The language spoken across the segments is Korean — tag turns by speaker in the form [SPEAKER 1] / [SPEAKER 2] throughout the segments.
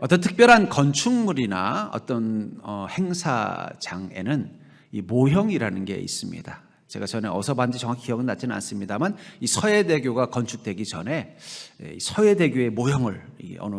[SPEAKER 1] 어떤 특별한 건축물이나 어떤 행사장에는 이 모형이라는 게 있습니다. 제가 전에 어디서 봤는지 정확히 기억은 나지는 않습니다만 이 서해대교가 건축되기 전에 서해대교의 모형을 어느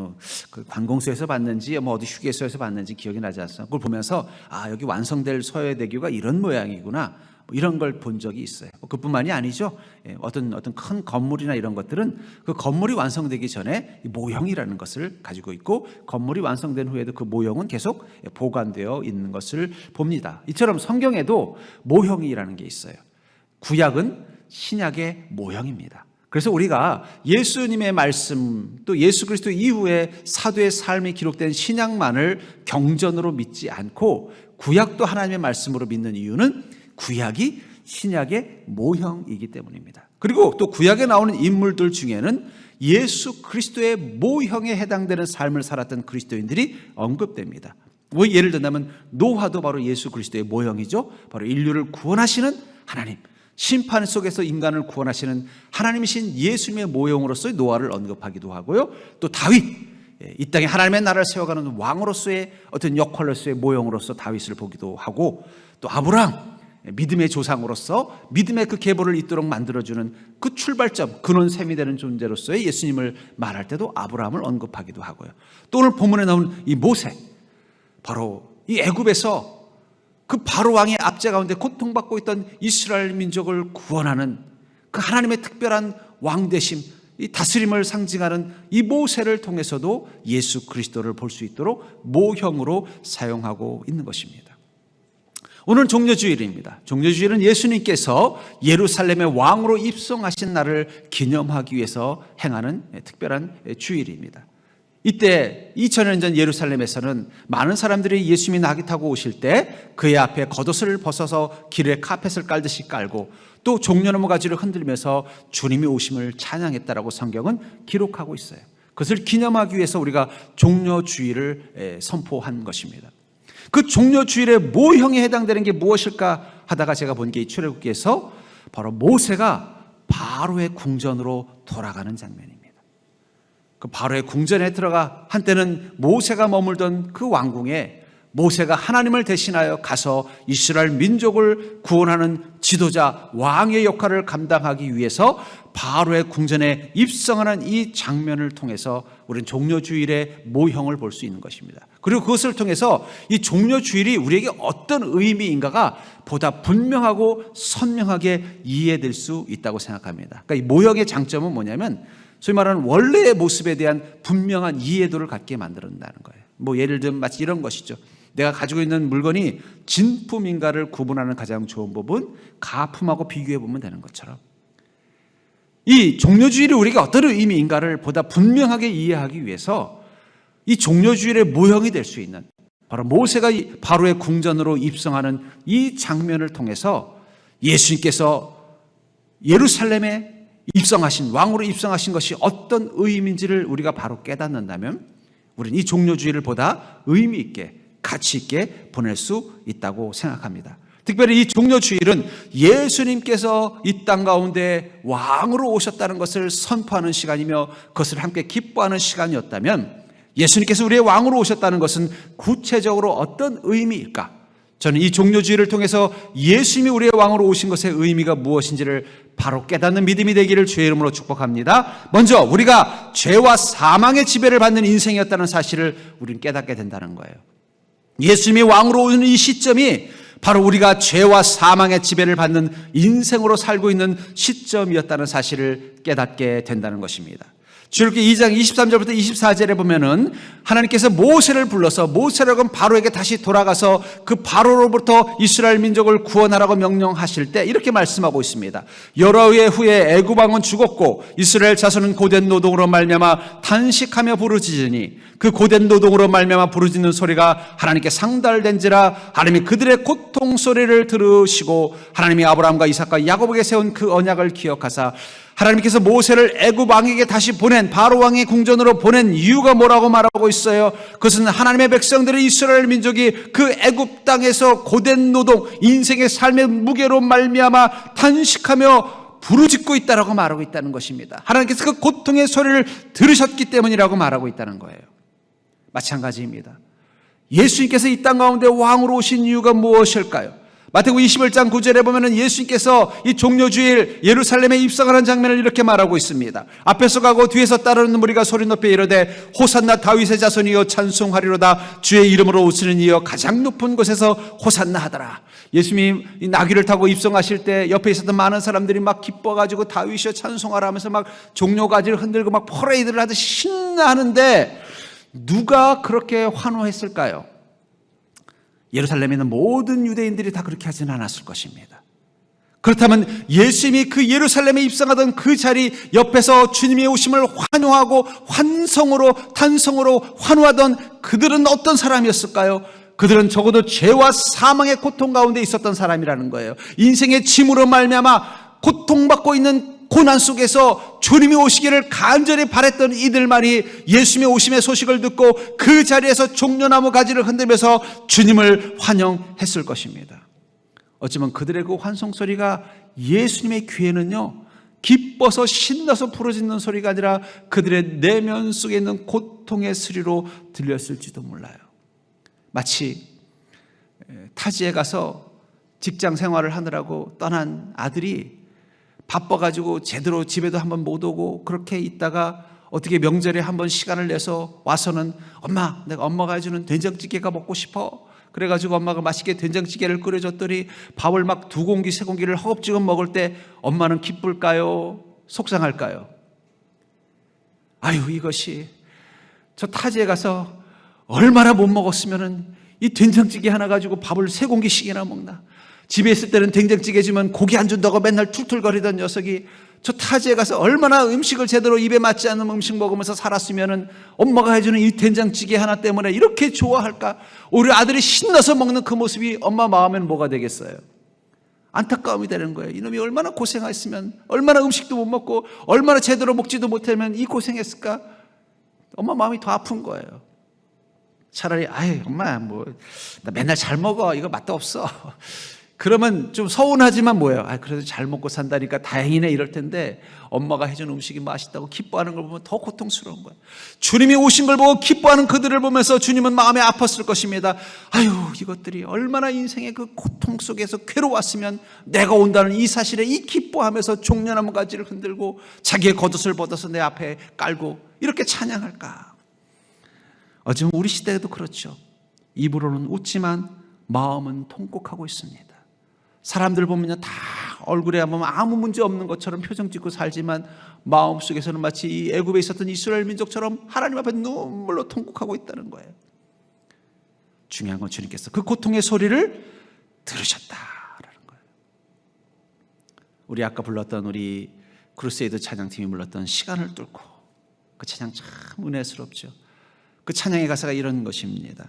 [SPEAKER 1] 그 관공서에서 봤는지 뭐 어디 휴게소에서 봤는지 기억이 나지 않습니다. 그걸 보면서 여기 완성될 서해대교가 이런 모양이구나, 이런 걸 본 적이 있어요. 그뿐만이 아니죠. 어떤 큰 건물이나 이런 것들은 그 건물이 완성되기 전에 모형이라는 것을 가지고 있고, 건물이 완성된 후에도 그 모형은 계속 보관되어 있는 것을 봅니다. 이처럼 성경에도 모형이라는 게 있어요. 구약은 신약의 모형입니다. 그래서 우리가 예수님의 말씀, 또 예수 그리스도 이후에 사도의 삶이 기록된 신약만을 경전으로 믿지 않고 구약도 하나님의 말씀으로 믿는 이유는 구약이 신약의 모형이기 때문입니다. 그리고 또 구약에 나오는 인물들 중에는 예수 그리스도의 모형에 해당되는 삶을 살았던 그리스도인들이 언급됩니다. 뭐 예를 든다면 노아도 바로 예수 그리스도의 모형이죠. 바로 인류를 구원하시는 하나님, 심판 속에서 인간을 구원하시는 하나님이신 예수님의 모형으로서 노아를 언급하기도 하고요. 또 다윗, 이 땅에 하나님의 나라를 세워가는 왕으로서의 어떤 역할로서의 모형으로서 다윗을 보기도 하고, 또 아브라함, 믿음의 조상으로서 믿음의 그 계보를 잇도록 만들어주는 그 출발점, 근원샘이 되는 존재로서의 예수님을 말할 때도 아브라함을 언급하기도 하고요. 또 오늘 본문에 나온 이 모세, 바로 이 애굽에서 그 바로 왕의 압제 가운데 고통받고 있던 이스라엘 민족을 구원하는 그 하나님의 특별한 왕되심, 이 다스림을 상징하는 이 모세를 통해서도 예수 그리스도를 볼 수 있도록 모형으로 사용하고 있는 것입니다. 오늘은 종려주일입니다. 종려주일은 예수님께서 예루살렘의 왕으로 입성하신 날을 기념하기 위해서 행하는 특별한 주일입니다. 이때 2000년 전 예루살렘에서는 많은 사람들이 예수님이 나귀 타고 오실 때 그의 앞에 겉옷을 벗어서 길에 카펫을 깔듯이 깔고, 또 종려나무 가지를 흔들면서 주님이 오심을 찬양했다라고 성경은 기록하고 있어요. 그것을 기념하기 위해서 우리가 종려주일을 선포한 것입니다. 그 종려주일의 모형에 해당되는 게 무엇일까 하다가 제가 본 게 이 출애굽기에서 바로 모세가 바로의 궁전으로 돌아가는 장면입니다. 그 바로의 궁전에 들어가 한때는 모세가 머물던 그 왕궁에 모세가 하나님을 대신하여 가서 이스라엘 민족을 구원하는 지도자, 왕의 역할을 감당하기 위해서 바로의 궁전에 입성하는 이 장면을 통해서 우리는 종려주일의 모형을 볼 수 있는 것입니다. 그리고 그것을 통해서 이 종려주일이 우리에게 어떤 의미인가가 보다 분명하고 선명하게 이해될 수 있다고 생각합니다. 그러니까 이 모형의 장점은 뭐냐면 소위 말하는 원래의 모습에 대한 분명한 이해도를 갖게 만든다는 거예요. 뭐 예를 들면 마치 이런 것이죠. 내가 가지고 있는 물건이 진품인가를 구분하는 가장 좋은 법은 가품하고 비교해 보면 되는 것처럼, 이 종려주일이 우리에게 어떤 의미인가를 보다 분명하게 이해하기 위해서 이 종려주일의 모형이 될 수 있는, 바로 모세가 바로의 궁전으로 입성하는 이 장면을 통해서 예수님께서 예루살렘에 입성하신, 왕으로 입성하신 것이 어떤 의미인지를 우리가 바로 깨닫는다면 우리는 이 종려주일을 보다 의미 있게, 가치 있게 보낼 수 있다고 생각합니다. 특별히 이 종려주일은 예수님께서 이 땅 가운데 왕으로 오셨다는 것을 선포하는 시간이며 그것을 함께 기뻐하는 시간이었다면, 예수님께서 우리의 왕으로 오셨다는 것은 구체적으로 어떤 의미일까? 저는 이 종려주일을 통해서 예수님이 우리의 왕으로 오신 것의 의미가 무엇인지를 바로 깨닫는 믿음이 되기를 주의 이름으로 축복합니다. 먼저 우리가 죄와 사망의 지배를 받는 인생이었다는 사실을 우리는 깨닫게 된다는 거예요. 예수님이 왕으로 오는 이 시점이 바로 우리가 죄와 사망의 지배를 받는 인생으로 살고 있는 시점이었다는 사실을 깨닫게 된다는 것입니다. 출애굽기 2장 23절부터 24절에 보면은 하나님께서 모세를 불러서 모세라고 바로에게 다시 돌아가서 그 바로로부터 이스라엘 민족을 구원하라고 명령하실 때 이렇게 말씀하고 있습니다. 여러 해 후에 애굽 왕은 죽었고 이스라엘 자손은 고된 노동으로 말미암아 탄식하며 부르짖으니 그 고된 노동으로 말미암아 부르짖는 소리가 하나님께 상달된지라 하나님이 그들의 고통 소리를 들으시고 하나님이 아브라함과 이삭과 야곱에게 세운 그 언약을 기억하사 하나님께서 모세를 애굽 왕에게 다시 보낸, 바로 왕의 궁전으로 보낸 이유가 뭐라고 말하고 있어요? 그것은 하나님의 백성들의 이스라엘 민족이 그 애굽 땅에서 고된 노동, 인생의 삶의 무게로 말미암아 탄식하며 부르짖고 있다라고 말하고 있다는 것입니다. 하나님께서 그 고통의 소리를 들으셨기 때문이라고 말하고 있다는 거예요. 마찬가지입니다. 예수님께서 이 땅 가운데 왕으로 오신 이유가 무엇일까요? 마태복음 21장 9절에 보면은 예수님께서 이 종려주일 예루살렘에 입성하는 장면을 이렇게 말하고 있습니다. 앞에서 가고 뒤에서 따르는 무리가 소리 높여 이르되 호산나 다윗의 자손이여 찬송하리로다. 주의 이름으로 오시는 이여 가장 높은 곳에서 호산나 하더라. 예수님이 이 나귀를 타고 입성하실 때 옆에 있었던 많은 사람들이 막 기뻐가지고 다윗이여 찬송하라 하면서 막 종려가지를 흔들고 막 퍼레이드를 하듯이 신나하는데 누가 그렇게 환호했을까요? 예루살렘에 있는 모든 유대인들이 다 그렇게 하지는 않았을 것입니다. 그렇다면 예수님이 그 예루살렘에 입성하던 그 자리 옆에서 주님의 오심을 환호하고 환성으로 탄성으로 환호하던 그들은 어떤 사람이었을까요? 그들은 적어도 죄와 사망의 고통 가운데 있었던 사람이라는 거예요. 인생의 짐으로 말미암아 고통받고 있는 고난 속에서 주님이 오시기를 간절히 바랬던 이들만이 예수님의 오심의 소식을 듣고 그 자리에서 종려나무 가지를 흔들면서 주님을 환영했을 것입니다. 어쩌면 그들의 그 환송소리가 예수님의 귀에는요, 기뻐서 신나서 부르짖는 소리가 아니라 그들의 내면 속에 있는 고통의 소리로 들렸을지도 몰라요. 마치 타지에 가서 직장 생활을 하느라고 떠난 아들이 바빠가지고 제대로 집에도 한번 못 오고 그렇게 있다가 어떻게 명절에 한번 시간을 내서 와서는 엄마, 내가 엄마가 해주는 된장찌개가 먹고 싶어. 그래가지고 엄마가 맛있게 된장찌개를 끓여줬더니 밥을 막 2공기, 3공기를 허겁지겁 먹을 때 엄마는 기쁠까요? 속상할까요? 아유, 이것이 저 타지에 가서 얼마나 못 먹었으면은 이 된장찌개 하나 가지고 밥을 3공기씩이나 먹나. 집에 있을 때는 된장찌개 주면 고기 안 준다고 맨날 툴툴거리던 녀석이 저 타지에 가서 얼마나 음식을 제대로 입에 맞지 않는 음식 먹으면서 살았으면은 엄마가 해주는 이 된장찌개 하나 때문에 이렇게 좋아할까? 우리 아들이 신나서 먹는 그 모습이 엄마 마음에는 뭐가 되겠어요? 안타까움이 되는 거예요. 이놈이 얼마나 고생했으면, 얼마나 음식도 못 먹고 얼마나 제대로 먹지도 못하면 이 고생했을까? 엄마 마음이 더 아픈 거예요. 차라리 아이 엄마 뭐 나 맨날 잘 먹어, 이거 맛도 없어, 그러면 좀 서운하지만 뭐예요? 그래도 잘 먹고 산다니까 다행이네 이럴 텐데 엄마가 해준 음식이 맛있다고 기뻐하는 걸 보면 더 고통스러운 거예요. 주님이 오신 걸 보고 기뻐하는 그들을 보면서 주님은 마음에 아팠을 것입니다. 아유, 이것들이 얼마나 인생의 그 고통 속에서 괴로웠으면 내가 온다는 이 사실에 이 기뻐하면서 종려나무 가지를 흔들고 자기의 겉옷을 벗어서 내 앞에 깔고 이렇게 찬양할까? 어쩌면 우리 시대에도 그렇죠. 입으로는 웃지만 마음은 통곡하고 있습니다. 사람들 보면요, 다 얼굴에 보면 아무 문제 없는 것처럼 표정 짓고 살지만 마음속에서는 마치 이 애굽에 있었던 이스라엘 민족처럼 하나님 앞에 눈물로 통곡하고 있다는 거예요. 중요한 건 주님께서 그 고통의 소리를 들으셨다라는 거예요. 우리 아까 불렀던 우리 크루세이드 찬양팀이 불렀던 시간을 뚫고, 그 찬양 참 은혜스럽죠. 그 찬양의 가사가 이런 것입니다.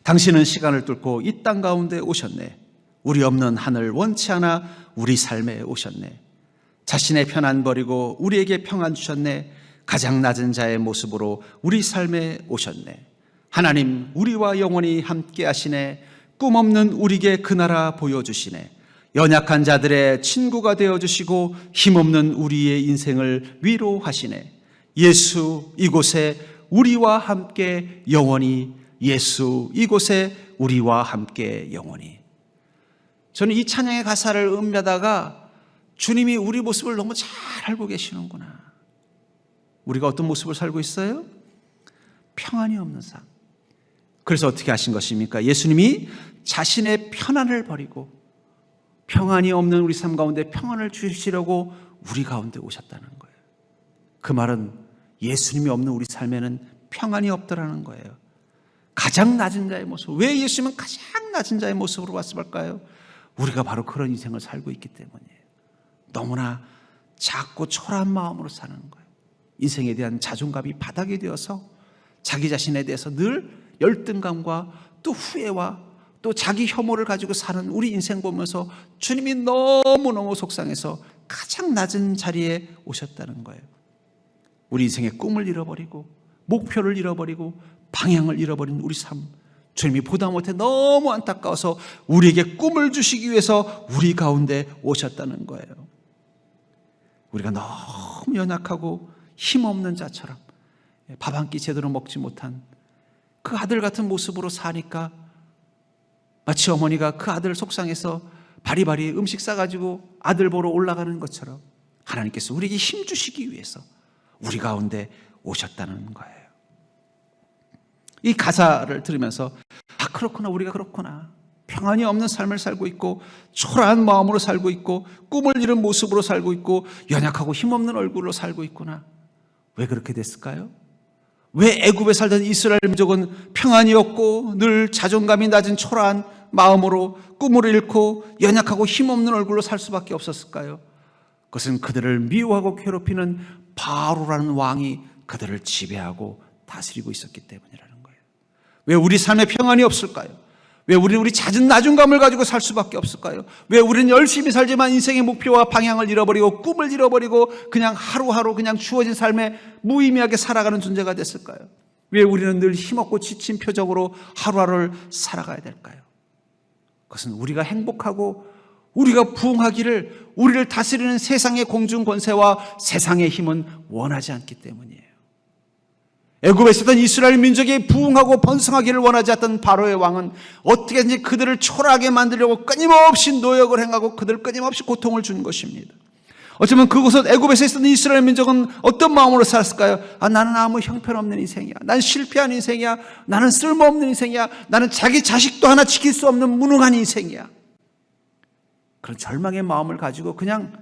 [SPEAKER 1] 당신은 시간을 뚫고 이 땅 가운데 오셨네. 우리 없는 하늘 원치 않아 우리 삶에 오셨네. 자신의 편안 버리고 우리에게 평안 주셨네. 가장 낮은 자의 모습으로 우리 삶에 오셨네. 하나님, 우리와 영원히 함께 하시네. 꿈없는 우리에게 그 나라 보여주시네. 연약한 자들의 친구가 되어주시고 힘없는 우리의 인생을 위로하시네. 예수, 이곳에 우리와 함께 영원히. 예수, 이곳에 우리와 함께 영원히. 저는 이 찬양의 가사를 음미하다가 주님이 우리 모습을 너무 잘 알고 계시는구나. 우리가 어떤 모습을 살고 있어요? 평안이 없는 삶. 그래서 어떻게 하신 것입니까? 예수님이 자신의 편안을 버리고 평안이 없는 우리 삶 가운데 평안을 주시려고 우리 가운데 오셨다는 거예요. 그 말은 예수님이 없는 우리 삶에는 평안이 없더라는 거예요. 가장 낮은 자의 모습. 왜 예수님은 가장 낮은 자의 모습으로 왔을까요? 우리가 바로 그런 인생을 살고 있기 때문이에요. 너무나 작고 초라한 마음으로 사는 거예요. 인생에 대한 자존감이 바닥이 되어서 자기 자신에 대해서 늘 열등감과 또 후회와 또 자기 혐오를 가지고 사는 우리 인생 보면서 주님이 너무너무 속상해서 가장 낮은 자리에 오셨다는 거예요. 우리 인생의 꿈을 잃어버리고 목표를 잃어버리고 방향을 잃어버린 우리 삶, 주님이 보다 못해 너무 안타까워서 우리에게 꿈을 주시기 위해서 우리 가운데 오셨다는 거예요. 우리가 너무 연약하고 힘없는 자처럼 밥 한 끼 제대로 먹지 못한 그 아들 같은 모습으로 사니까 마치 어머니가 그 아들 속상해서 바리바리 음식 싸가지고 아들 보러 올라가는 것처럼 하나님께서 우리에게 힘 주시기 위해서 우리 가운데 오셨다는 거예요. 이 가사를 들으면서 그렇구나, 우리가 그렇구나, 평안이 없는 삶을 살고 있고 초라한 마음으로 살고 있고 꿈을 잃은 모습으로 살고 있고 연약하고 힘없는 얼굴로 살고 있구나. 왜 그렇게 됐을까요? 왜 애굽에 살던 이스라엘 민족은 평안이 없고 늘 자존감이 낮은 초라한 마음으로 꿈을 잃고 연약하고 힘없는 얼굴로 살 수밖에 없었을까요? 그것은 그들을 미워하고 괴롭히는 바로라는 왕이 그들을 지배하고 다스리고 있었기 때문이라는 거예요. 왜 우리 삶에 평안이 없을까요? 왜 우리는 우리 잦은 나중감을 가지고 살 수밖에 없을까요? 왜 우리는 열심히 살지만 인생의 목표와 방향을 잃어버리고 꿈을 잃어버리고 그냥 하루하루 그냥 주어진 삶에 무의미하게 살아가는 존재가 됐을까요? 왜 우리는 늘 힘없고 지친 표정으로 하루하루를 살아가야 될까요? 그것은 우리가 행복하고 우리가 부흥하기를 우리를 다스리는 세상의 공중 권세와 세상의 힘은 원하지 않기 때문이에요. 애굽에 있었던 이스라엘 민족이 부흥하고 번성하기를 원하지 않던 바로의 왕은 어떻게든지 그들을 초라하게 만들려고 끊임없이 노역을 행하고 그들을 끊임없이 고통을 준 것입니다. 어쩌면 그곳은 애굽에서 있었던 이스라엘 민족은 어떤 마음으로 살았을까요? 나는 아무 형편없는 인생이야. 난 실패한 인생이야. 나는 쓸모없는 인생이야. 나는 자기 자식도 하나 지킬 수 없는 무능한 인생이야. 그런 절망의 마음을 가지고 그냥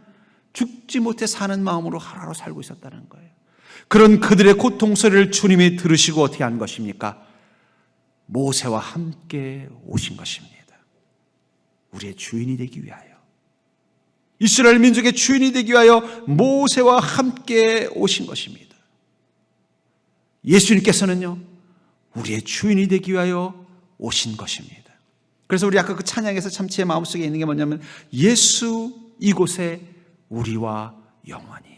[SPEAKER 1] 죽지 못해 사는 마음으로 하루하루 살고 있었다는 거예요. 그런 그들의 고통 소리를 주님이 들으시고 어떻게 한 것입니까? 모세와 함께 오신 것입니다. 우리의 주인이 되기 위하여, 이스라엘 민족의 주인이 되기 위하여 모세와 함께 오신 것입니다. 예수님께서는요, 우리의 주인이 되기 위하여 오신 것입니다. 그래서 우리 아까 그 찬양에서 참 제 마음속에 있는 게 뭐냐면, 예수 이곳에 우리와 영원히.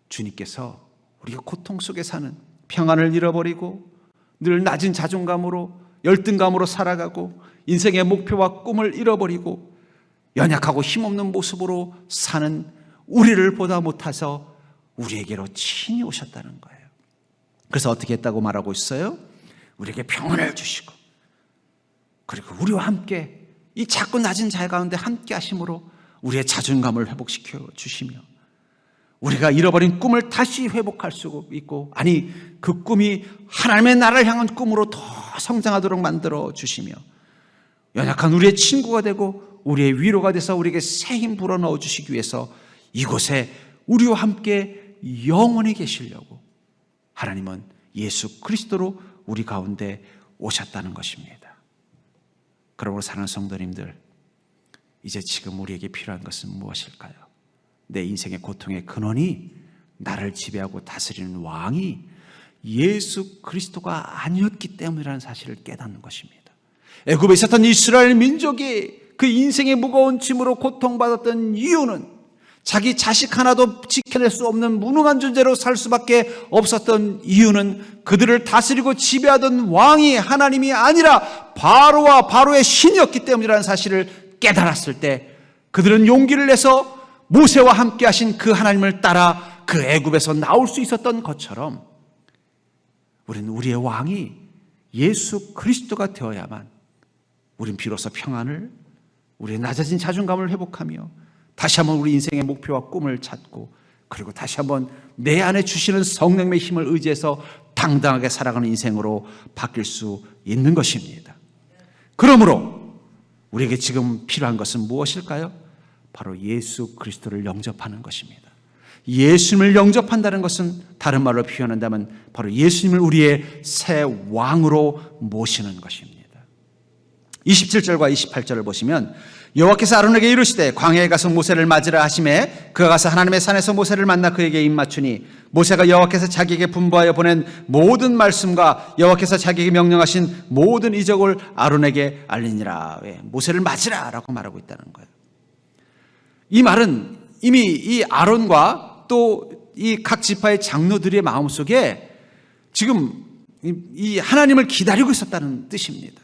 [SPEAKER 1] 주님께서 우리가 고통 속에 사는, 평안을 잃어버리고 늘 낮은 자존감으로 열등감으로 살아가고 인생의 목표와 꿈을 잃어버리고 연약하고 힘없는 모습으로 사는 우리를 보다 못해서 우리에게로 친히 오셨다는 거예요. 그래서 어떻게 했다고 말하고 있어요? 우리에게 평안을 주시고, 그리고 우리와 함께 이 작고 낮은 자의 가운데 함께 하심으로 우리의 자존감을 회복시켜 주시며, 우리가 잃어버린 꿈을 다시 회복할 수 있고, 아니 그 꿈이 하나님의 나라를 향한 꿈으로 더 성장하도록 만들어 주시며, 연약한 우리의 친구가 되고 우리의 위로가 돼서 우리에게 새 힘 불어넣어 주시기 위해서 이곳에 우리와 함께 영원히 계시려고 하나님은 예수 그리스도로 우리 가운데 오셨다는 것입니다. 그러므로 사랑하는 성도님들, 이제 지금 우리에게 필요한 것은 무엇일까요? 내 인생의 고통의 근원이 나를 지배하고 다스리는 왕이 예수 그리스도가 아니었기 때문이라는 사실을 깨닫는 것입니다. 애굽에 있었던 이스라엘 민족이 그 인생의 무거운 짐으로 고통받았던 이유는 자기 자식 하나도 지켜낼 수 없는 무능한 존재로 살 수밖에 없었던 이유는 그들을 다스리고 지배하던 왕이 하나님이 아니라 바로와 바로의 신이었기 때문이라는 사실을 깨달았을 때 그들은 용기를 내서 모세와 함께 하신 그 하나님을 따라 그 애굽에서 나올 수 있었던 것처럼 우리는 우리의 왕이 예수 그리스도가 되어야만 우린 비로소 평안을, 우리의 낮아진 자존감을 회복하며 다시 한번 우리 인생의 목표와 꿈을 찾고, 그리고 다시 한번 내 안에 주시는 성령의 힘을 의지해서 당당하게 살아가는 인생으로 바뀔 수 있는 것입니다. 그러므로 우리에게 지금 필요한 것은 무엇일까요? 바로 예수 그리스도를 영접하는 것입니다. 예수님을 영접한다는 것은 다른 말로 표현한다면 바로 예수님을 우리의 새 왕으로 모시는 것입니다. 27절과 28절을 보시면, 여호와께서 아론에게 이르시되 광야에 가서 모세를 맞으라 하시매 그가 가서 하나님의 산에서 모세를 만나 그에게 입맞추니 모세가 여호와께서 자기에게 분부하여 보낸 모든 말씀과 여호와께서 자기에게 명령하신 모든 이적을 아론에게 알리니라. 왜? 모세를 맞으라 라고 말하고 있다는 거예요. 이 말은 이미 이 아론과 또 이 각 지파의 장로들의 마음속에 지금 이 하나님을 기다리고 있었다는 뜻입니다.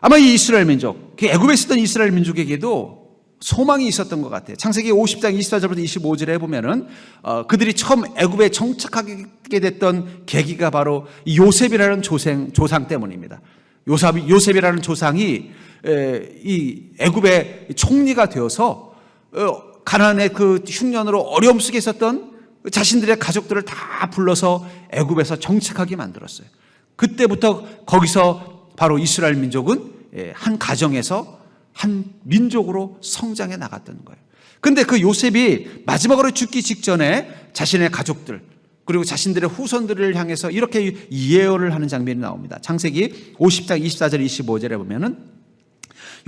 [SPEAKER 1] 아마 이 이스라엘 민족, 그 애굽에 있었던 이스라엘 민족에게도 소망이 있었던 것 같아요. 창세기 50장 24절부터 25절에 보면은 그들이 처음 애굽에 정착하게 됐던 계기가 바로 이 요셉이라는 조상 때문입니다. 요셉이라는 조상이 이 애굽의 총리가 되어서 가나안의 그 흉년으로 어려움 속에 있었던 자신들의 가족들을 다 불러서 애굽에서 정착하게 만들었어요. 그때부터 거기서 바로 이스라엘 민족은 한 가정에서 한 민족으로 성장해 나갔던 거예요. 근데 그 요셉이 마지막으로 죽기 직전에 자신의 가족들 그리고 자신들의 후손들을 향해서 이렇게 예언을 하는 장면이 나옵니다. 창세기 50장 24절 25절에 보면은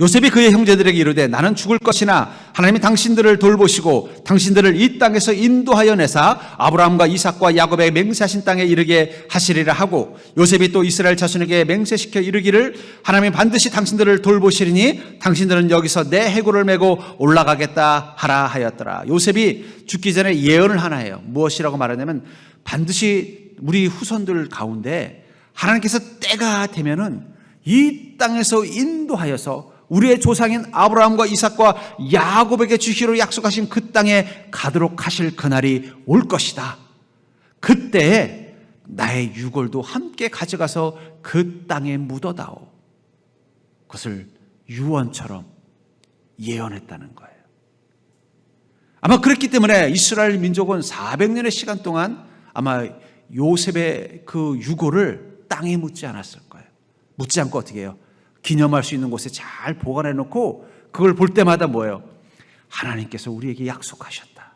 [SPEAKER 1] 요셉이 그의 형제들에게 이르되 나는 죽을 것이나 하나님이 당신들을 돌보시고 당신들을 이 땅에서 인도하여 내사 아브라함과 이삭과 야곱에게 맹세하신 땅에 이르게 하시리라 하고 요셉이 또 이스라엘 자손에게 맹세시켜 이르기를 하나님이 반드시 당신들을 돌보시리니 당신들은 여기서 내 해골을 메고 올라가겠다 하라 하였더라. 요셉이 죽기 전에 예언을 하나 해요. 무엇이라고 말하냐면 반드시 우리 후손들 가운데 하나님께서 때가 되면은 이 땅에서 인도하여서 우리의 조상인 아브라함과 이삭과 야곱에게 주시기로 약속하신 그 땅에 가도록 하실 그날이 올 것이다. 그때에 나의 유골도 함께 가져가서 그 땅에 묻어다오. 그것을 유언처럼 예언했다는 거예요. 아마 그랬기 때문에 이스라엘 민족은 400년의 시간 동안 아마 요셉의 그 유골을 땅에 묻지 않았을 거예요. 묻지 않고 어떻게 해요? 기념할 수 있는 곳에 잘 보관해 놓고 그걸 볼 때마다 뭐예요? 하나님께서 우리에게 약속하셨다.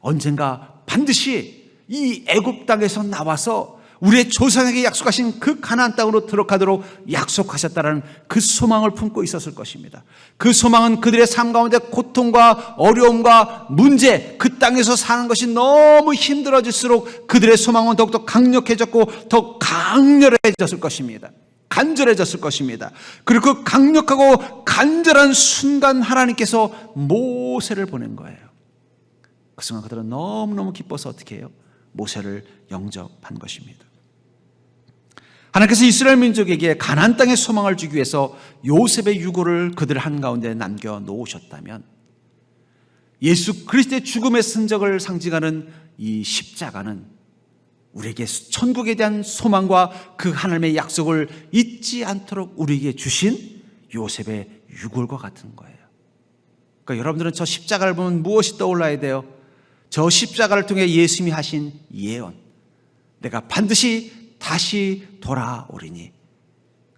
[SPEAKER 1] 언젠가 반드시 이 애굽 땅에서 나와서 우리의 조상에게 약속하신 그 가나안 땅으로 들어가도록 약속하셨다라는 그 소망을 품고 있었을 것입니다. 그 소망은 그들의 삶 가운데 고통과 어려움과 문제, 그 땅에서 사는 것이 너무 힘들어질수록 그들의 소망은 더욱더 강력해졌고 더 강렬해졌을 것입니다. 간절해졌을 것입니다. 그리고 그 강력하고 간절한 순간 하나님께서 모세를 보낸 거예요. 그 순간 그들은 너무너무 기뻐서 어떻게 해요? 모세를 영접한 것입니다. 하나님께서 이스라엘 민족에게 가나안 땅의 소망을 주기 위해서 요셉의 유골을 그들 한가운데 남겨 놓으셨다면 예수 그리스도의 죽음의 흔적을 상징하는 이 십자가는 우리에게 천국에 대한 소망과 그 하나님의 약속을 잊지 않도록 우리에게 주신 요셉의 유골과 같은 거예요. 그러니까 여러분들은 저 십자가를 보면 무엇이 떠올라야 돼요? 저 십자가를 통해 예수님이 하신 예언. 내가 반드시 다시 돌아오리니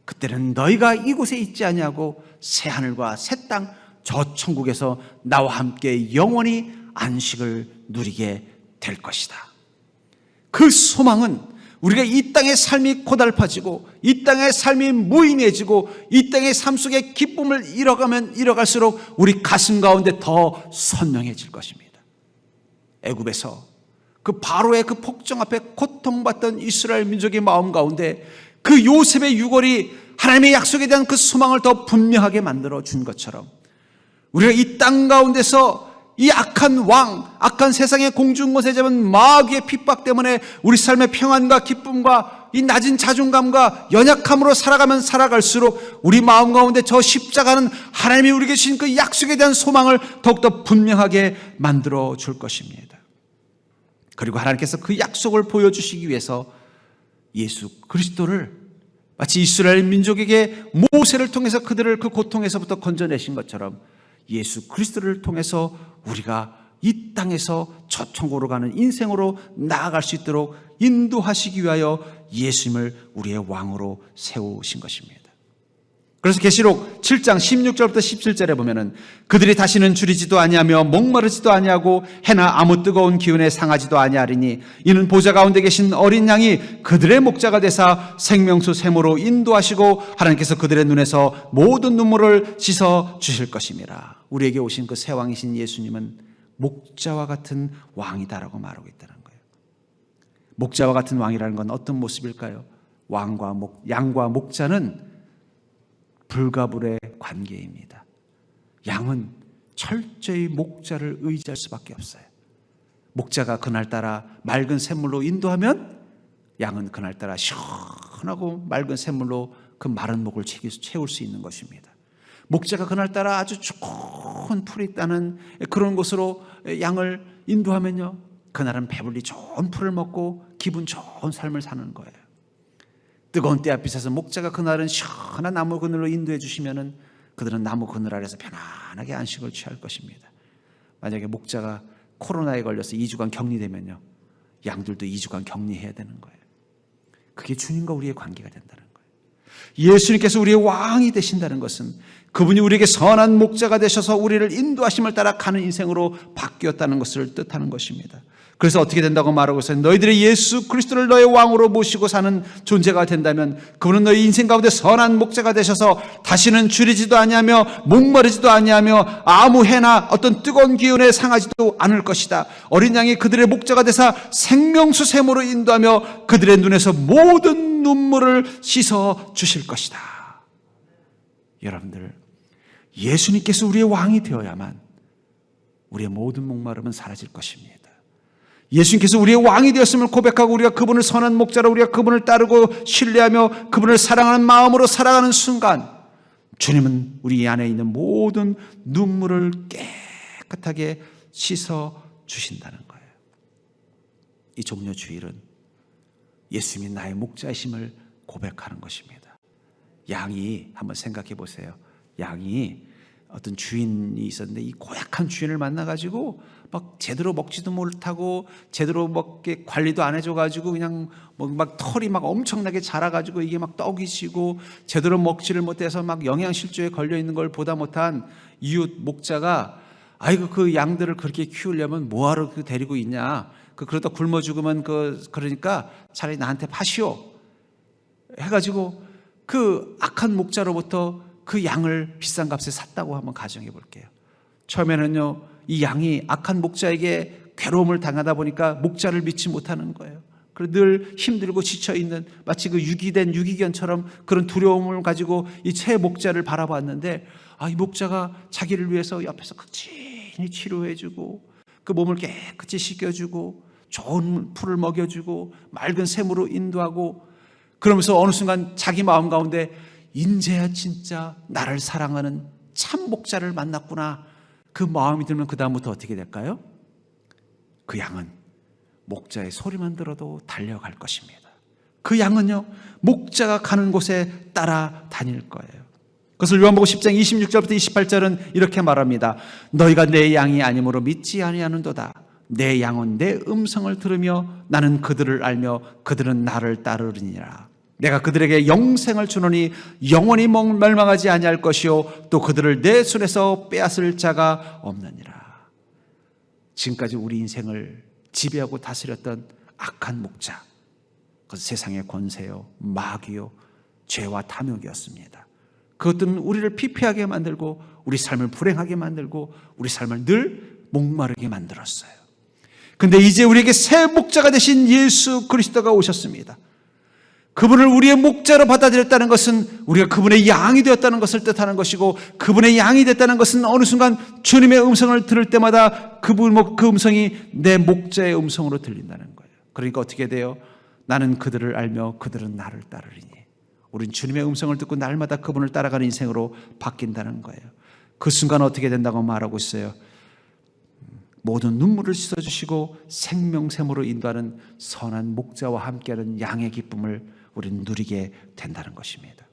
[SPEAKER 1] 그때는 너희가 이곳에 있지 아니하고 새 하늘과 새 땅 저 천국에서 나와 함께 영원히 안식을 누리게 될 것이다. 그 소망은 우리가 이 땅의 삶이 고달파지고 이 땅의 삶이 무인해지고 이 땅의 삶 속에 기쁨을 잃어가면 잃어갈수록 우리 가슴 가운데 더 선명해질 것입니다. 애굽에서 그 바로의 그 폭정 앞에 고통받던 이스라엘 민족의 마음 가운데 그 요셉의 유골이 하나님의 약속에 대한 그 소망을 더 분명하게 만들어 준 것처럼 우리가 이 땅 가운데서 이 악한 왕, 악한 세상의 공중권세 잡은 마귀의 핍박 때문에 우리 삶의 평안과 기쁨과 이 낮은 자존감과 연약함으로 살아가면 살아갈수록 우리 마음 가운데 저 십자가는 하나님이 우리에게 주신 그 약속에 대한 소망을 더욱더 분명하게 만들어 줄 것입니다. 그리고 하나님께서 그 약속을 보여주시기 위해서 예수 그리스도를 마치 이스라엘 민족에게 모세를 통해서 그들을 그 고통에서부터 건져내신 것처럼 예수 그리스도를 통해서 우리가 이 땅에서 저 천국으로 가는 인생으로 나아갈 수 있도록 인도하시기 위하여 예수님을 우리의 왕으로 세우신 것입니다. 그래서 계시록 7장 16절부터 17절에 보면은 그들이 다시는 줄이지도 아니하며 목마르지도 아니하고 해나 아무 뜨거운 기운에 상하지도 아니하리니 이는 보좌 가운데 계신 어린 양이 그들의 목자가 되사 생명수 샘으로 인도하시고 하나님께서 그들의 눈에서 모든 눈물을 씻어 주실 것임이라. 우리에게 오신 그 새 왕이신 예수님은 목자와 같은 왕이다라고 말하고 있다는 거예요. 목자와 같은 왕이라는 건 어떤 모습일까요? 양과 목자는 불가불의 관계입니다. 양은 철저히 목자를 의지할 수밖에 없어요. 목자가 그날따라 맑은 샘물로 인도하면 양은 그날따라 시원하고 맑은 샘물로 그 마른 목을 채울 수 있는 것입니다. 목자가 그날따라 아주 좋은 풀이 있다는 그런 곳으로 양을 인도하면요, 그날은 배불리 좋은 풀을 먹고 기분 좋은 삶을 사는 거예요. 뜨거운 때 앞에서 목자가 그날은 시원한 나무 그늘로 인도해 주시면은 그들은 나무 그늘 아래서 편안하게 안식을 취할 것입니다. 만약에 목자가 코로나에 걸려서 2주간 격리되면요, 양들도 2주간 격리해야 되는 거예요. 그게 주님과 우리의 관계가 된다는 거예요. 예수님께서 우리의 왕이 되신다는 것은 그분이 우리에게 선한 목자가 되셔서 우리를 인도하심을 따라 가는 인생으로 바뀌었다는 것을 뜻하는 것입니다. 그래서 어떻게 된다고 말하고 있어요? 너희들이 예수 그리스도를 너의 왕으로 모시고 사는 존재가 된다면 그분은 너희 인생 가운데 선한 목자가 되셔서 다시는 줄이지도 아니하며 목마르지도 아니하며 아무 해나 어떤 뜨거운 기운에 상하지도 않을 것이다. 어린 양이 그들의 목자가 되사 생명수 샘으로 인도하며 그들의 눈에서 모든 눈물을 씻어 주실 것이다. 여러분들, 예수님께서 우리의 왕이 되어야만 우리의 모든 목마름은 사라질 것입니다. 예수님께서 우리의 왕이 되었음을 고백하고 우리가 그분을 선한 목자로 우리가 그분을 따르고 신뢰하며 그분을 사랑하는 마음으로 살아가는 순간 주님은 우리 안에 있는 모든 눈물을 깨끗하게 씻어 주신다는 거예요. 이 종려 주일은 예수님이 나의 목자이심을 고백하는 것입니다. 양이, 한번 생각해 보세요. 양이 어떤 주인이 있었는데 이 고약한 주인을 만나가지고 막 제대로 먹지도 못하고 제대로 먹게 관리도 안 해줘가지고 그냥 막 털이 막 엄청나게 자라가지고 이게 막 떡이 지고 제대로 먹지를 못해서 막 영양실조에 걸려 있는 걸 보다 못한 이웃 목자가 아이고 그 양들을 그렇게 키우려면 뭐하러 그 데리고 있냐, 그러다 굶어 죽으면 그러니까 차라리 나한테 파시오 해가지고 그 악한 목자로부터 그 양을 비싼 값에 샀다고 한번 가정해 볼게요. 처음에는요, 이 양이 악한 목자에게 괴로움을 당하다 보니까 목자를 믿지 못하는 거예요. 그리고 늘 힘들고 지쳐있는 마치 그 유기된 유기견처럼 그런 두려움을 가지고 이 새 목자를 바라봤는데, 이 목자가 자기를 위해서 옆에서 극진히 치료해주고 그 몸을 깨끗이 씻겨주고 좋은 풀을 먹여주고 맑은 샘으로 인도하고, 그러면서 어느 순간 자기 마음 가운데 인제야 진짜 나를 사랑하는 참 목자를 만났구나, 그 마음이 들면 그 다음부터 어떻게 될까요? 그 양은 목자의 소리만 들어도 달려갈 것입니다. 그 양은요, 목자가 가는 곳에 따라다닐 거예요. 그것을 요한복음 10장 26절부터 28절은 이렇게 말합니다. 너희가 내 양이 아니므로 믿지 아니하는도다. 내 양은 내 음성을 들으며 나는 그들을 알며 그들은 나를 따르리니라. 내가 그들에게 영생을 주노니 영원히 멸망하지 아니할 것이요 또 그들을 내 손에서 빼앗을 자가 없느니라. 지금까지 우리 인생을 지배하고 다스렸던 악한 목자, 그것은 세상의 권세요, 마귀요, 죄와 탐욕이었습니다. 그것들은 우리를 피폐하게 만들고 우리 삶을 불행하게 만들고 우리 삶을 늘 목마르게 만들었어요. 근데 이제 우리에게 새 목자가 되신 예수 그리스도가 오셨습니다. 그분을 우리의 목자로 받아들였다는 것은 우리가 그분의 양이 되었다는 것을 뜻하는 것이고, 그분의 양이 됐다는 것은 어느 순간 주님의 음성을 들을 때마다 그 음성이 내 목자의 음성으로 들린다는 거예요. 그러니까 어떻게 돼요? 나는 그들을 알며 그들은 나를 따르리니. 우린 주님의 음성을 듣고 날마다 그분을 따라가는 인생으로 바뀐다는 거예요. 그 순간 어떻게 된다고 말하고 있어요? 모든 눈물을 씻어주시고 생명샘으로 인도하는 선한 목자와 함께하는 양의 기쁨을 우리는 누리게 된다는 것입니다.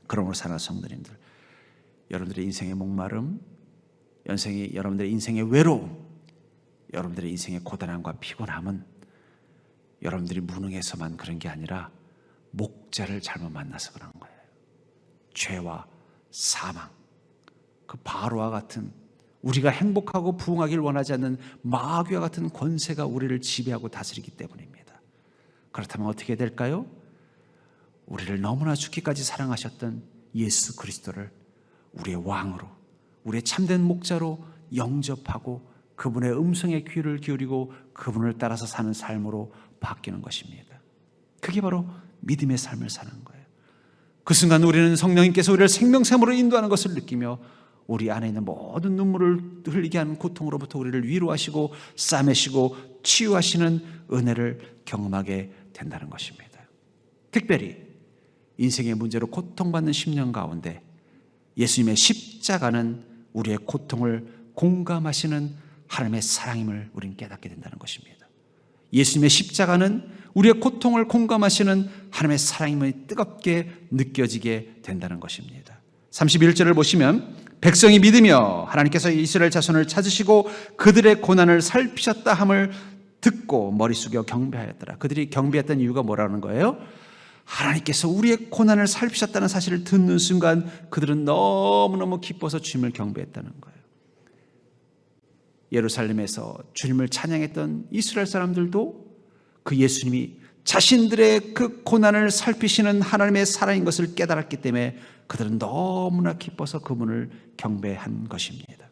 [SPEAKER 1] 그러므로 사랑하는 성도님들, 여러분들의 인생의 목마름, 여러분들의 인생의 외로움, 여러분들의 인생의 고단함과 피곤함은 여러분들이 무능해서만 그런 게 아니라 목자를 잘못 만나서 그런 거예요. 죄와 사망, 그 바로와 같은 우리가 행복하고 부흥하기를 원하지 않는 마귀와 같은 권세가 우리를 지배하고 다스리기 때문입니다. 그렇다면 어떻게 될까요? 우리를 너무나 죽기까지 사랑하셨던 예수 그리스도를 우리의 왕으로, 우리의 참된 목자로 영접하고 그분의 음성에 귀를 기울이고 그분을 따라서 사는 삶으로 바뀌는 것입니다. 그게 바로 믿음의 삶을 사는 거예요. 그 순간 우리는 성령님께서 우리를 생명샘으로 인도하는 것을 느끼며 우리 안에 있는 모든 눈물을 흘리게 하는 고통으로부터 우리를 위로하시고 싸매시고 치유하시는 은혜를 경험하게 된다는 것입니다. 특별히 인생의 문제로 고통받는 10년 가운데 예수님의 십자가는 우리의 고통을 공감하시는 하나님의 사랑임을 우리는 깨닫게 된다는 것입니다. 예수님의 십자가는 우리의 고통을 공감하시는 하나님의 사랑임을 뜨겁게 느껴지게 된다는 것입니다. 31절을 보시면 백성이 믿으며 하나님께서 이스라엘 자손을 찾으시고 그들의 고난을 살피셨다 함을 듣고 머리 숙여 경배하였더라. 그들이 경배했던 이유가 뭐라는 거예요? 하나님께서 우리의 고난을 살피셨다는 사실을 듣는 순간 그들은 너무너무 기뻐서 주님을 경배했다는 거예요. 예루살렘에서 주님을 찬양했던 이스라엘 사람들도 그 예수님이 자신들의 그 고난을 살피시는 하나님의 사랑인 것을 깨달았기 때문에 그들은 너무나 기뻐서 그분을 경배한 것입니다.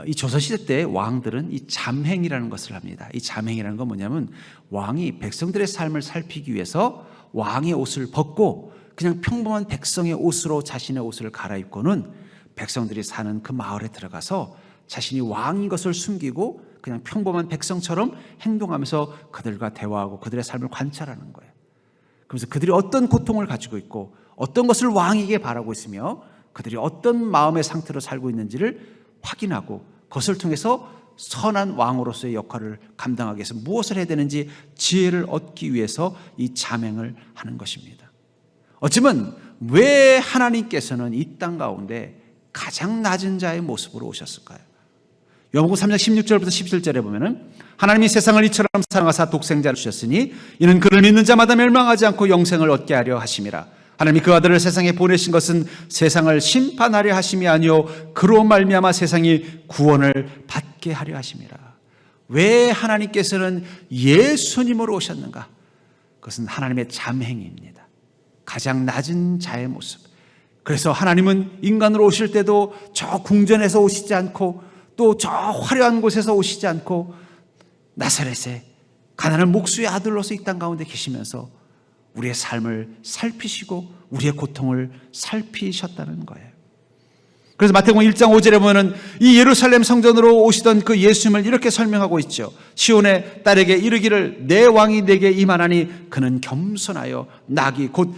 [SPEAKER 1] 이 조선시대 때 왕들은 이 잠행이라는 것을 합니다. 이 잠행이라는 건 뭐냐면 왕이 백성들의 삶을 살피기 위해서 왕의 옷을 벗고 그냥 평범한 백성의 옷으로 자신의 옷을 갈아입고는 백성들이 사는 그 마을에 들어가서 자신이 왕인 것을 숨기고 그냥 평범한 백성처럼 행동하면서 그들과 대화하고 그들의 삶을 관찰하는 거예요. 그래서 그들이 어떤 고통을 가지고 있고 어떤 것을 왕에게 바라고 있으며 그들이 어떤 마음의 상태로 살고 있는지를 확인하고 그것을 통해서 선한 왕으로서의 역할을 감당하기 위해서 무엇을 해야 되는지 지혜를 얻기 위해서 이 잠행을 하는 것입니다. 어쩌면 왜 하나님께서는 이 땅 가운데 가장 낮은 자의 모습으로 오셨을까요? 요한복음 3장 16절부터 17절에 보면은 하나님이 세상을 이처럼 사랑하사 독생자를 주셨으니 이는 그를 믿는 자마다 멸망하지 않고 영생을 얻게 하려 하심이라. 하나님이 그 아들을 세상에 보내신 것은 세상을 심판하려 하심이 아니요 그로 말미암아 세상이 구원을 받게 하려 하심이라. 왜 하나님께서는 예수님으로 오셨는가? 그것은 하나님의 잠행입니다. 가장 낮은 자의 모습. 그래서 하나님은 인간으로 오실 때도 저 궁전에서 오시지 않고 또 저 화려한 곳에서 오시지 않고 나사렛에 가난한 목수의 아들로서 이 땅 가운데 계시면서 우리의 삶을 살피시고 우리의 고통을 살피셨다는 거예요. 그래서 마태복음 1장 5절에 보면은 이 예루살렘 성전으로 오시던 그 예수님을 이렇게 설명하고 있죠. 시온의 딸에게 이르기를 내 왕이 내게 임하나니 그는 겸손하여 낙이 곧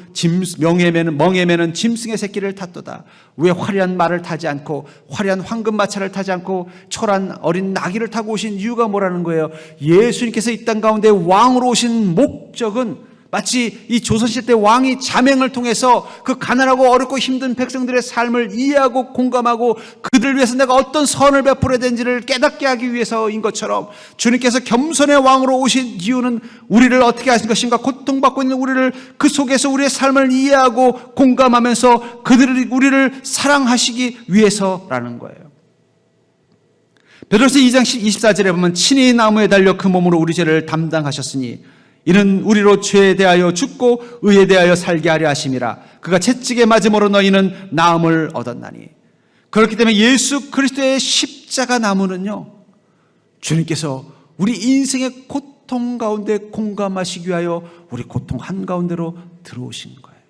[SPEAKER 1] 멍에 매는 짐승의 새끼를 탔도다. 왜 화려한 말을 타지 않고 화려한 황금 마차를 타지 않고 초란 어린 나귀를 타고 오신 이유가 뭐라는 거예요? 예수님께서 이 땅 가운데 왕으로 오신 목적은 마치 이 조선시대 때 왕이 잠행을 통해서 그 가난하고 어렵고 힘든 백성들의 삶을 이해하고 공감하고 그들을 위해서 내가 어떤 선을 베풀어야 되는지를 깨닫게 하기 위해서인 것처럼 주님께서 겸손의 왕으로 오신 이유는 우리를 어떻게 하신 것인가? 고통받고 있는 우리를 그 속에서 우리의 삶을 이해하고 공감하면서 그들이 우리를 사랑하시기 위해서라는 거예요. 베드로서 2장 24절에 보면 친히 나무에 달려 그 몸으로 우리 죄를 담당하셨으니 이는 우리로 죄에 대하여 죽고 의에 대하여 살게 하려 하심이라. 그가 채찍에 맞음으로 너희는 나음을 얻었나니. 그렇기 때문에 예수 그리스도의 십자가 나무는요, 주님께서 우리 인생의 고통 가운데 공감하시기 위하여 우리 고통 한가운데로 들어오신 거예요.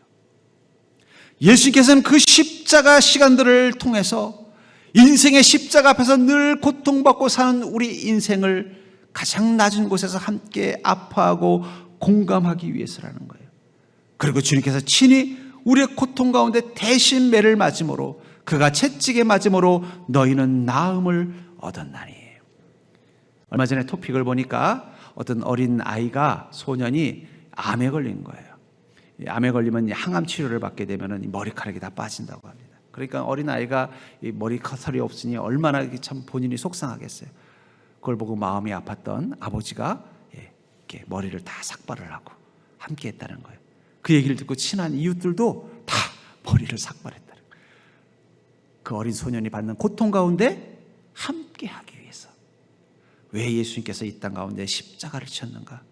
[SPEAKER 1] 예수님께서는 그 십자가 시간들을 통해서 인생의 십자가 앞에서 늘 고통받고 사는 우리 인생을 가장 낮은 곳에서 함께 아파하고 공감하기 위해서라는 거예요. 그리고 주님께서 친히 우리의 고통 가운데 대신 매를 맞음으로 그가 채찍에 맞음으로 너희는 나음을 얻었나니. 얼마 전에 토픽을 보니까 어떤 어린 아이가 소년이 암에 걸린 거예요. 암에 걸리면 항암 치료를 받게 되면 머리카락이 다 빠진다고 합니다. 그러니까 어린 아이가 머리카락이 없으니 얼마나 참 본인이 속상하겠어요. 그걸 보고 마음이 아팠던 아버지가 이렇게 머리를 다 삭발을 하고 함께 했다는 거예요. 그 얘기를 듣고 친한 이웃들도 다 머리를 삭발했다는 거예요. 그 어린 소년이 받는 고통 가운데 함께 하기 위해서. 왜 예수님께서 이 땅 가운데 십자가를 쳤는가?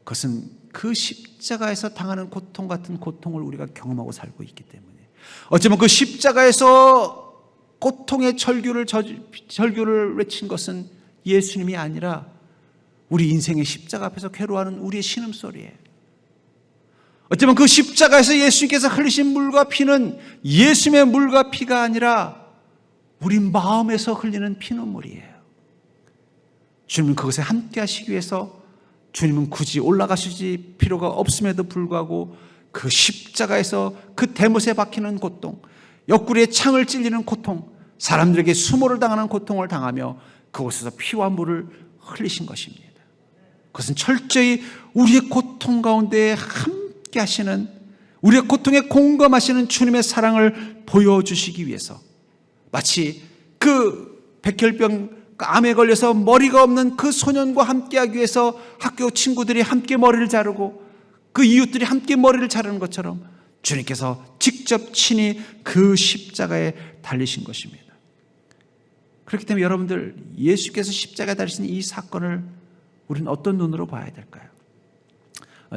[SPEAKER 1] 그것은 그 십자가에서 당하는 고통 같은 고통을 우리가 경험하고 살고 있기 때문에, 어쩌면 그 십자가에서 고통의 절규를 외친 것은 예수님이 아니라 우리 인생의 십자가 앞에서 괴로워하는 우리의 신음소리예요. 어쩌면 그 십자가에서 예수님께서 흘리신 물과 피는 예수님의 물과 피가 아니라 우리 마음에서 흘리는 피눈물이에요. 주님은 그것에 함께 하시기 위해서 주님은 굳이 올라가시지 필요가 없음에도 불구하고 그 십자가에서 그 대못에 박히는 고통, 옆구리에 창을 찔리는 고통, 사람들에게 수모를 당하는 고통을 당하며 그곳에서 피와 물을 흘리신 것입니다. 그것은 철저히 우리의 고통 가운데 함께 하시는, 우리의 고통에 공감하시는 주님의 사랑을 보여주시기 위해서, 마치 그 백혈병 암에 걸려서 머리가 없는 그 소년과 함께하기 위해서 학교 친구들이 함께 머리를 자르고 그 이웃들이 함께 머리를 자르는 것처럼 주님께서 직접 친히 그 십자가에 달리신 것입니다. 그렇기 때문에 여러분들, 예수께서 십자가에 달리신 이 사건을 우리는 어떤 눈으로 봐야 될까요?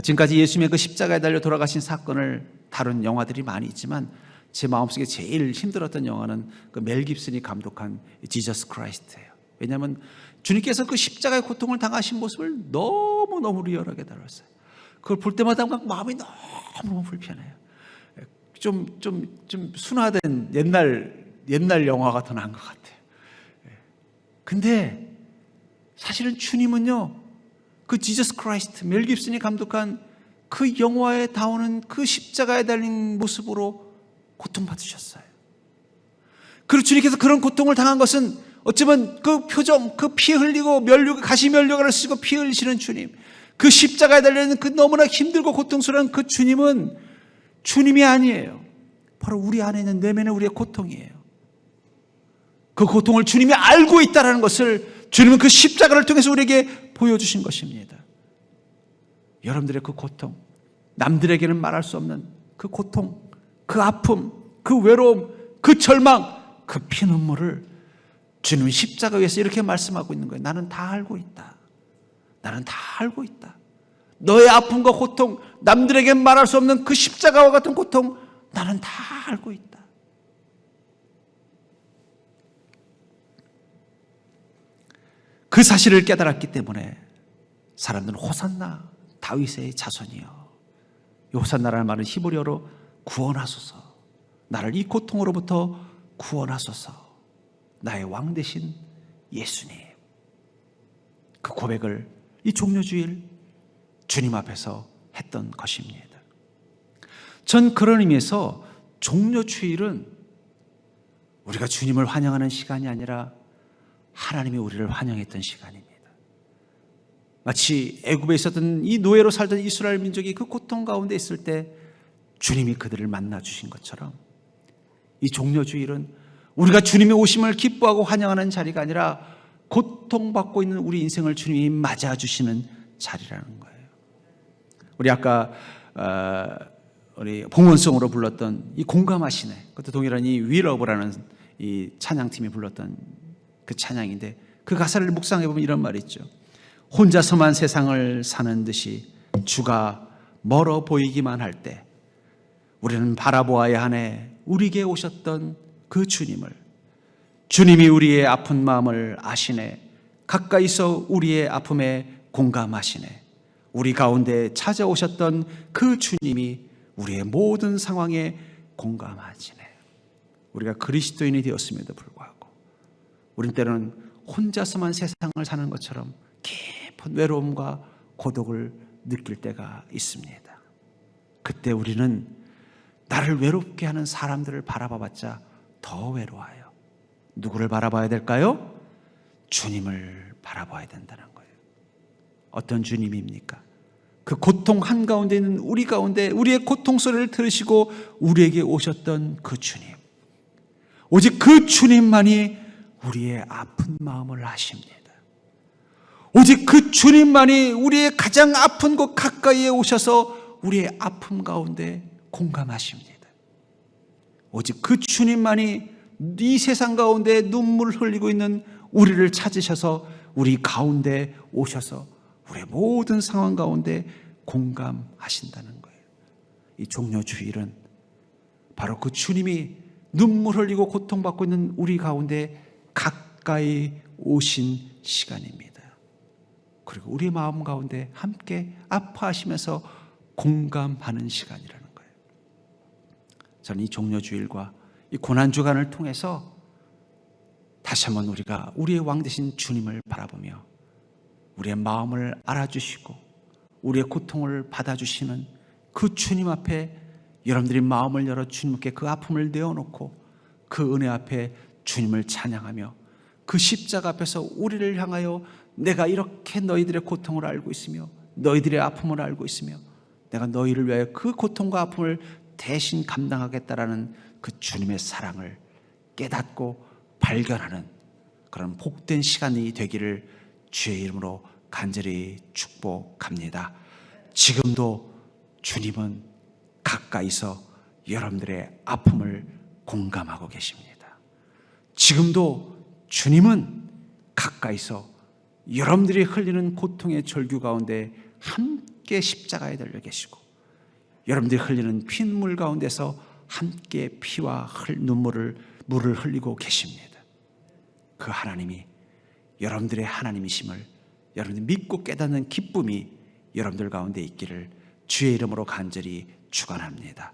[SPEAKER 1] 지금까지 예수님의 그 십자가에 달려 돌아가신 사건을 다룬 영화들이 많이 있지만 제 마음속에 제일 힘들었던 영화는 그 멜 깁슨이 감독한 지저스 크라이스트예요. 왜냐하면 주님께서 그 십자가의 고통을 당하신 모습을 너무너무 리얼하게 다뤘어요. 그걸 볼 때마다 막 마음이 너무 불편해요. 좀 순화된 옛날 영화가 더 나은 것 같아요. 근데 사실은 주님은요, 그 지저스 크라이스트, 멜 깁슨이 감독한 그 영화에 나오는 그 십자가에 달린 모습으로 고통받으셨어요. 그리고 주님께서 그런 고통을 당한 것은 어쩌면 그 표정, 그 피 흘리고 가시 면류관을 쓰고 피 흘리시는 주님, 그 십자가에 달려있는 그 너무나 힘들고 고통스러운 그 주님은 주님이 아니에요. 바로 우리 안에 있는 내면의 우리의 고통이에요. 그 고통을 주님이 알고 있다는 것을 주님은 그 십자가를 통해서 우리에게 보여주신 것입니다. 여러분들의 그 고통, 남들에게는 말할 수 없는 그 고통, 그 아픔, 그 외로움, 그 절망, 그 피눈물을 주님은 십자가 위에서 이렇게 말씀하고 있는 거예요. 나는 다 알고 있다. 나는 다 알고 있다. 너의 아픔과 고통, 남들에게 말할 수 없는 그 십자가와 같은 고통, 나는 다 알고 있다. 그 사실을 깨달았기 때문에 사람들은 호산나 다윗의 자손이여. 이 호산나라는 말은 히브리어로 구원하소서, 나를 이 고통으로부터 구원하소서, 나의 왕 되신 예수님. 그 고백을 이 종료주일 주님 앞에서 했던 것입니다. 전 그런 의미에서 종료주일은 우리가 주님을 환영하는 시간이 아니라 하나님이 우리를 환영했던 시간입니다. 마치 애굽에 있었던 이 노예로 살던 이스라엘 민족이 그 고통 가운데 있을 때 주님이 그들을 만나 주신 것처럼 이 종료주일은 우리가 주님의 오심을 기뻐하고 환영하는 자리가 아니라 고통받고 있는 우리 인생을 주님이 맞아주시는 자리라는 거예요. 우리 아까 우리 봉헌송으로 불렀던 이 공감하시네, 그것도 동일한 이 위러브라는 이 찬양팀이 불렀던 그 찬양인데, 그 가사를 묵상해 보면 이런 말이 있죠. 혼자서만 세상을 사는 듯이 주가 멀어 보이기만 할 때 우리는 바라보아야 하네 우리에게 오셨던 그 주님을. 주님이 우리의 아픈 마음을 아시네. 가까이서 우리의 아픔에 공감하시네. 우리 가운데 찾아오셨던 그 주님이 우리의 모든 상황에 공감하시네. 우리가 그리스도인이 되었음에도 불구하고 우린 때로는 혼자서만 세상을 사는 것처럼 깊은 외로움과 고독을 느낄 때가 있습니다. 그때 우리는 나를 외롭게 하는 사람들을 바라봐봤자 더 외로워요. 누구를 바라봐야 될까요? 주님을 바라봐야 된다는 거예요. 어떤 주님입니까? 그 고통 한가운데 있는 우리 가운데 우리의 고통 소리를 들으시고 우리에게 오셨던 그 주님. 오직 그 주님만이 우리의 아픈 마음을 아십니다. 오직 그 주님만이 우리의 가장 아픈 곳 가까이에 오셔서 우리의 아픔 가운데 공감하십니다. 오직 그 주님만이 이 세상 가운데 눈물을 흘리고 있는 우리를 찾으셔서 우리 가운데 오셔서 우리의 모든 상황 가운데 공감하신다는 거예요. 이 종료주일은 바로 그 주님이 눈물 흘리고 고통받고 있는 우리 가운데 가까이 오신 시간입니다. 그리고 우리 마음 가운데 함께 아파하시면서 공감하는 시간이라는 거예요. 저는 이 종료주일과 이 고난주간을 통해서 다시 한번 우리가 우리의 왕 되신 주님을 바라보며 우리의 마음을 알아주시고 우리의 고통을 받아주시는 그 주님 앞에 여러분들이 마음을 열어 주님께 그 아픔을 내어놓고 그 은혜 앞에 주님을 찬양하며 그 십자가 앞에서 우리를 향하여 내가 이렇게 너희들의 고통을 알고 있으며 너희들의 아픔을 알고 있으며 내가 너희를 위하여 그 고통과 아픔을 대신 감당하겠다라는 그 주님의 사랑을 깨닫고 발견하는 그런 복된 시간이 되기를 주의 이름으로 간절히 축복합니다. 지금도 주님은 가까이서 여러분들의 아픔을 공감하고 계십니다. 지금도 주님은 가까이서 여러분들이 흘리는 고통의 절규 가운데 함께 십자가에 달려 계시고 여러분들이 흘리는 핏물 가운데서 함께 피와 물을 흘리고 계십니다. 그 하나님이 여러분들의 하나님이심을 여러분들이 믿고 깨닫는 기쁨이 여러분들 가운데 있기를 주의 이름으로 간절히 축원합니다.